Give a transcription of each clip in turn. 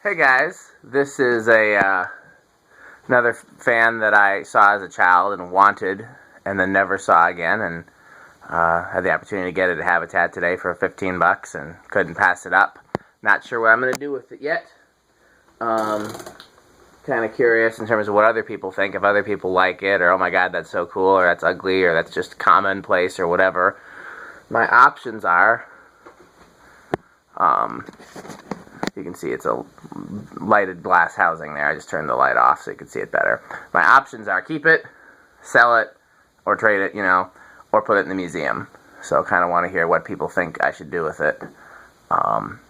Hey guys, this is another fan that I saw as a child and wanted and then never saw again, and had the opportunity to get it at Habitat today for 15 bucks and couldn't pass it up. Not sure what I'm going to do with it yet. Kind of curious in terms of what other people think, if other people like it, or oh my god, that's so cool, or that's ugly, or that's just commonplace, or whatever. My options are, you can see it's a lighted glass housing there. I just turned the light off so you can see it better. My options are keep it, sell it, or trade it, or put it in the museum. So kind of want to hear what people think I should do with it, and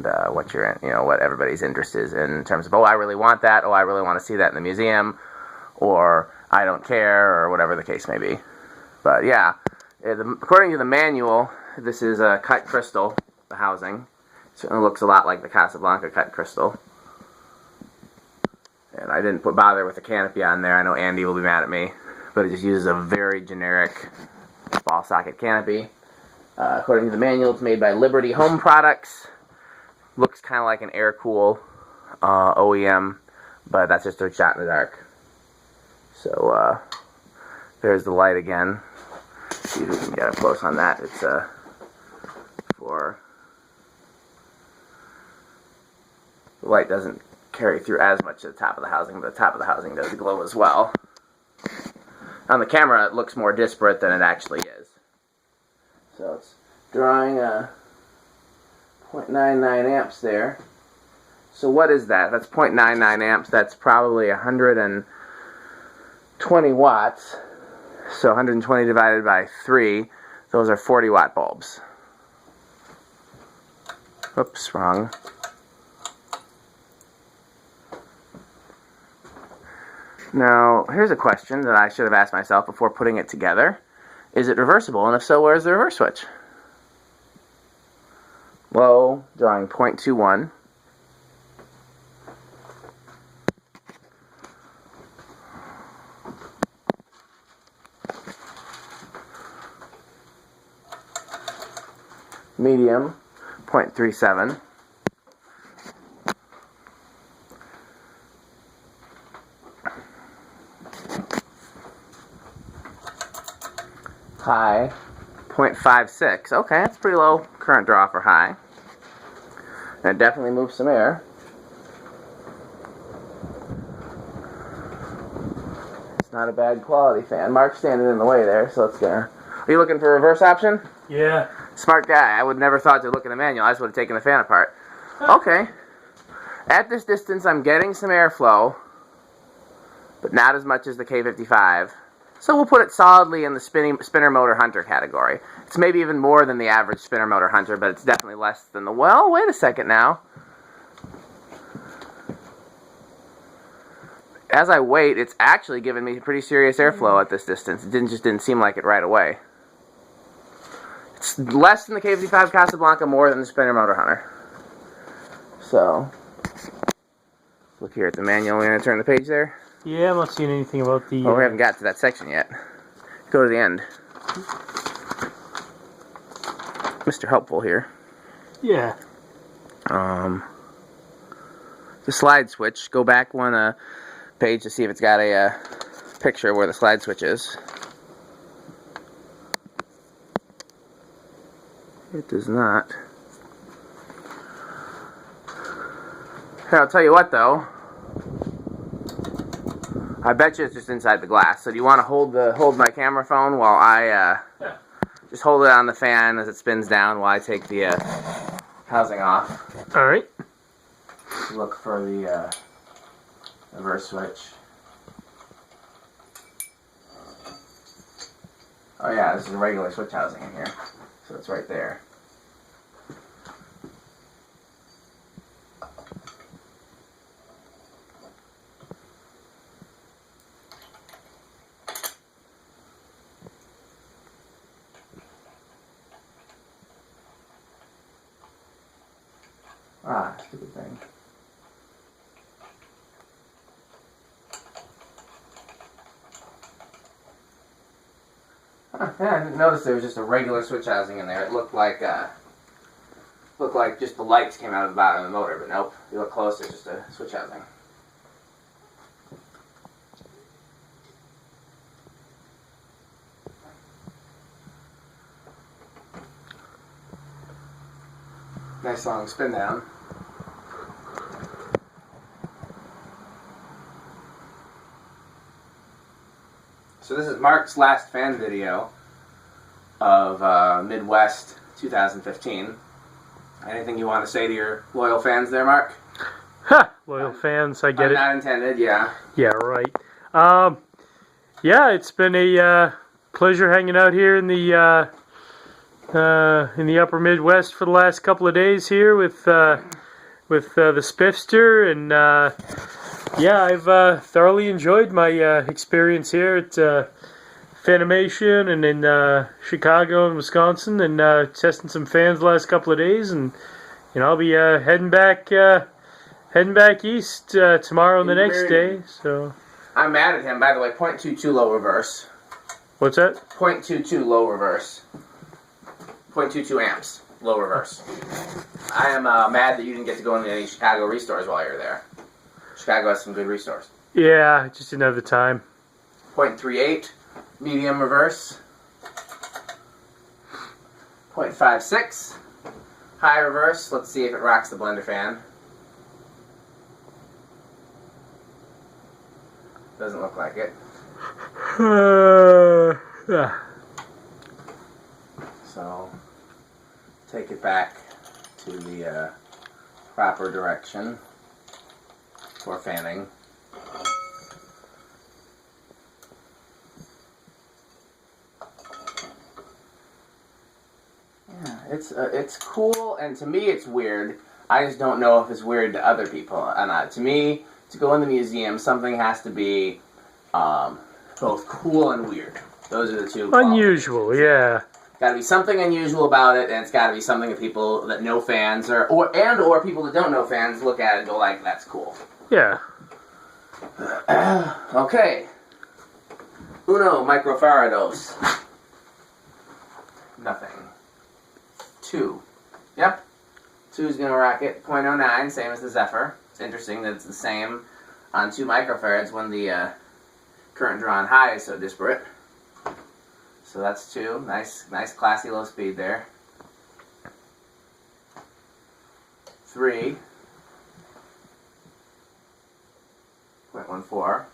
what everybody's interest is in terms of, oh, I really want that, oh, I really want to see that in the museum, or I don't care, or whatever the case may be. But yeah, according to the manual, this is a cut crystal, the housing. Certainly looks a lot like the Casablanca cut crystal. And I didn't bother with the canopy on there. I know Andy will be mad at me, but it just uses a very generic ball socket canopy. According to the manual, it's made by Liberty Home Products. Looks kind of like an air-cool OEM, but that's just a shot in the dark. So there's the light again. See if we can get up close on that. It's for the light doesn't carry through as much to the top of the housing, but the top of the housing does glow as well. On the camera, it looks more disparate than it actually is. So it's drawing a 0.99 amps there. So what is that? That's 0.99 amps. That's probably 120 watts. So 120 divided by 3, those are 40 watt bulbs. Oops, wrong. Now, here's a question that I should have asked myself before putting it together. Is it reversible? And if so, where's the reverse switch? Low, drawing 0.21. Medium, 0.37. High, 0.56. Okay, that's pretty low current draw for high. And it definitely moves some air. It's not a bad quality fan. Mark's standing in the way there, so let's get her. Are you looking for a reverse option? Yeah. Smart guy. I would never thought to look at the manual. I just would have taken the fan apart. Okay. At this distance, I'm getting some airflow, but not as much as the K55. So we'll put it solidly in the spinner motor hunter category. It's maybe even more than the average spinner motor hunter, but it's definitely less than the, well, wait a second now. As I wait, it's actually giving me pretty serious airflow at this distance. It just didn't seem like it right away. It's less than the K55 Casablanca, more than the spinner motor hunter. So, look here at the manual. We're going to turn the page there. Yeah, I'm not seeing anything about the... Well, we haven't got to that section yet. Go to the end. Mr. Helpful here. Yeah. The slide switch. Go back one page to see if it's got a picture of where the slide switch is. It does not. Here, I'll tell you what, though. I bet you it's just inside the glass. So do you want to hold my camera phone while I just hold it on the fan as it spins down while I take the housing off? All right. Look for the reverse switch. Oh yeah, this is a regular switch housing in here, so it's right there. Ah, stupid thing. Yeah, I didn't notice there was just a regular switch housing in there. It looked like looked like just the lights came out of the bottom of the motor, but nope. If you look closer, it's just a switch housing. Nice long spin down. So this is Mark's last fan video of Midwest 2015. Anything you want to say to your loyal fans there, Mark? Ha! Loyal fans, I get it. Not intended, yeah. Yeah, right. Yeah, it's been a pleasure hanging out here in the upper Midwest for the last couple of days here with the Spiffster, and yeah, I've thoroughly enjoyed my experience here at Fanimation and in Chicago and Wisconsin, and testing some fans the last couple of days, and I'll be heading back east tomorrow and the next day. So I'm mad at him, by the way. 0.22 low reverse. What's that? 0.22 low reverse. 0.22 amps low reverse. I am mad that you didn't get to go into any Chicago restores while you were there. Chicago has some good restores. Yeah, I just didn't have the time. 0.38 medium reverse. 0.56 high reverse. Let's see if it rocks the blender fan. Doesn't look like it. Yeah. So take it back to the proper direction for fanning. Yeah, it's cool, and to me it's weird. I just don't know if it's weird to other people. And to me, to go in the museum, something has to be both cool and weird. Those are the two. Unusual, yeah. Got to be something unusual about it, and it's got to be something that people that know fans or people that don't know fans look at it and go like, "That's cool." Yeah. Okay. Uno microfarados. Nothing. 2. Yep. 2 is going to rack it. 0.09, same as the Zephyr. It's interesting that it's the same on 2 microfarads when the current drawn high is so disparate. So that's 2. Nice classy low speed there. 3. 0.14.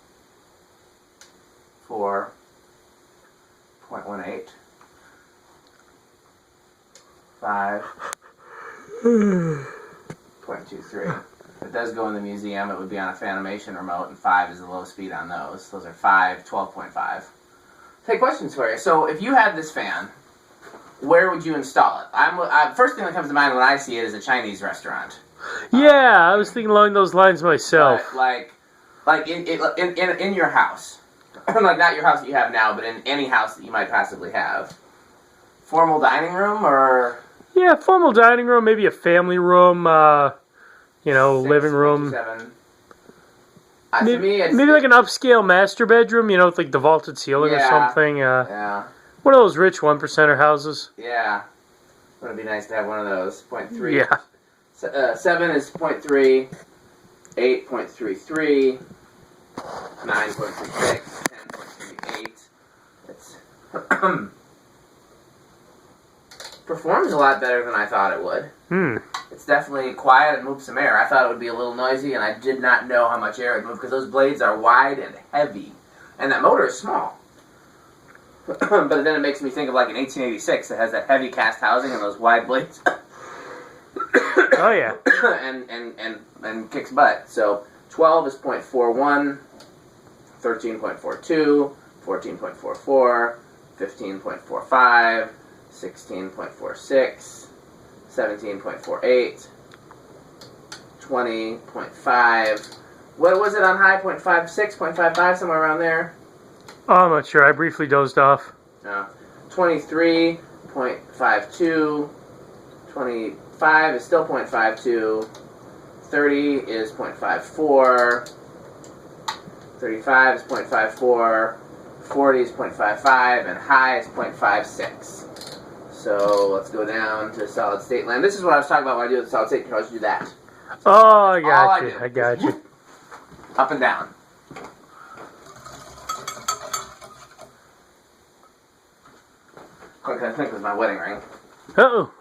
4. 0.18. 5. 0.23. If it does go in the museum, it would be on a Fanimation remote, and 5 is the low speed on those. Those are 5, 12.5. Hey, questions for you. So, if you had this fan, where would you install it? First thing that comes to mind when I see it is a Chinese restaurant. Yeah, I was thinking along those lines myself. But, like in your house, like not your house that you have now, but in any house that you might possibly have. Formal dining room or? Yeah, formal dining room, maybe a family room, 6, living room. 7. Maybe, to me, maybe like an upscale master bedroom, with like the vaulted ceiling or something. Yeah. One of those rich 1%er houses. Yeah. Would be nice to have one of those. 0.3. Yeah. 7 is 0.3. 8, 0.33. 9, 0.36. 10, 0.38. It's performs a lot better than I thought it would. It's definitely quiet and moves some air. I thought it would be a little noisy, and I did not know how much air it would move because those blades are wide and heavy, and that motor is small. But then it makes me think of like an 1886 that has that heavy cast housing and those wide blades. Oh yeah. and kicks butt. So 12 is 0.41, 13.42, 14.44, 15.45, 16.46, 17.48, 20.5. What was it on high? 0.56, 0.55, somewhere around there? Oh, I'm not sure. I briefly dozed off. No. 23.52. 25 is still 0.52. 30 is 0.54. 35 is 0.54. 40 is 0.55. And high is 0.56. So let's go down to solid state land. This is what I was talking about when I do the solid state controls. You do that. Oh, I all got I you. do. I got you. Up and down. Quick, I think it was my wedding ring. Uh-oh.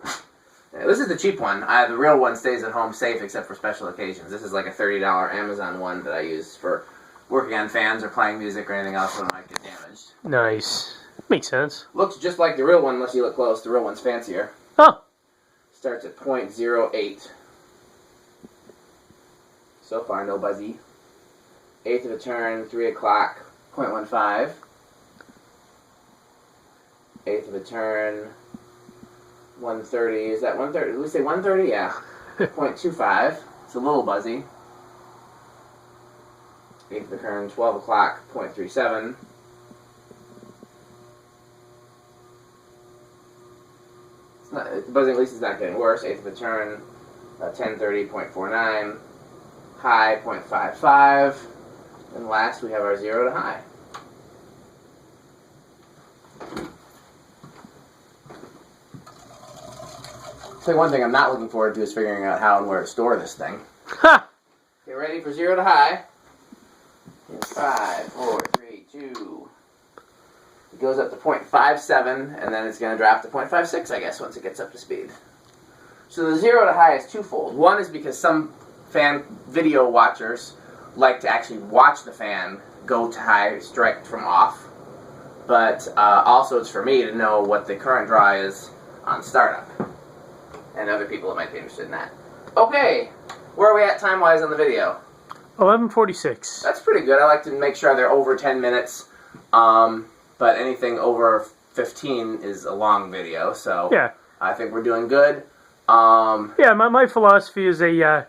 Yeah, this is the cheap one. The real one stays at home safe except for special occasions. This is like a $30 Amazon one that I use for working on fans or playing music or anything else that might get damaged. Nice. Makes sense. Looks just like the real one unless you look close. The real one's fancier. Oh. Starts at .08. So far, no buzzy. Eighth of a turn, 3 o'clock, .15. Eighth of a turn, 1:30. Is that 1:30? Did we say 1:30? Yeah. .25. It's a little buzzy. Eighth of a turn, 12 o'clock, .37. It's not, the buzzing at least is not getting worse. Eighth of a turn, 10:30, .49. High, .55. And last we have our 0 to high. So one thing I'm not looking forward to is figuring out how and where to store this thing. Ha! Get ready for 0 to high. 5, 4, 3, 2. It goes up to .57, and then it's going to drop to .56, I guess, once it gets up to speed. So the 0 to high is twofold. One is because some fan video watchers like to actually watch the fan go to high straight from off. But also it's for me to know what the current draw is on startup. And other people that might be interested in that. Okay, where are we at time-wise on the video? 11:46. That's pretty good. I like to make sure they're over 10 minutes. But anything over 15 is a long video, so Yeah. I think we're doing good. Yeah, my philosophy is a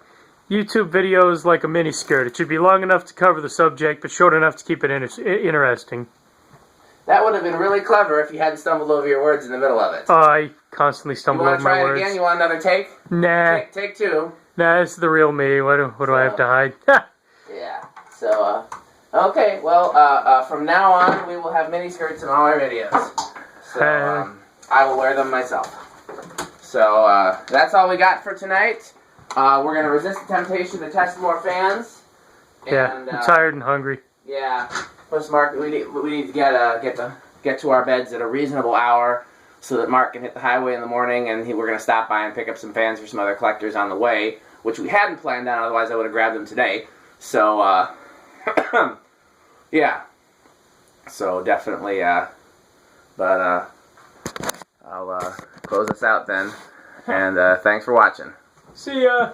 YouTube video is like a miniskirt. It should be long enough to cover the subject, but short enough to keep it interesting. That would have been really clever if you hadn't stumbled over your words in the middle of it. I constantly You stumble want over to try my it words. again? You want another take? Nah, Take 2. nah, this is the real me. What do I have to hide? Yeah. So, okay. Well, from now on, we will have miniskirts in all our videos. So, I will wear them myself. So, that's all we got for tonight. We're going to resist the temptation to test more fans. Yeah, And, I'm tired and hungry. Yeah. Plus, Mark, we need to get to our beds at a reasonable hour so that Mark can hit the highway in the morning, and we're going to stop by and pick up some fans for some other collectors on the way, which we hadn't planned on, otherwise I would have grabbed them today. So, yeah. So, definitely, but, I'll, close us out then, and, thanks for watching. See ya!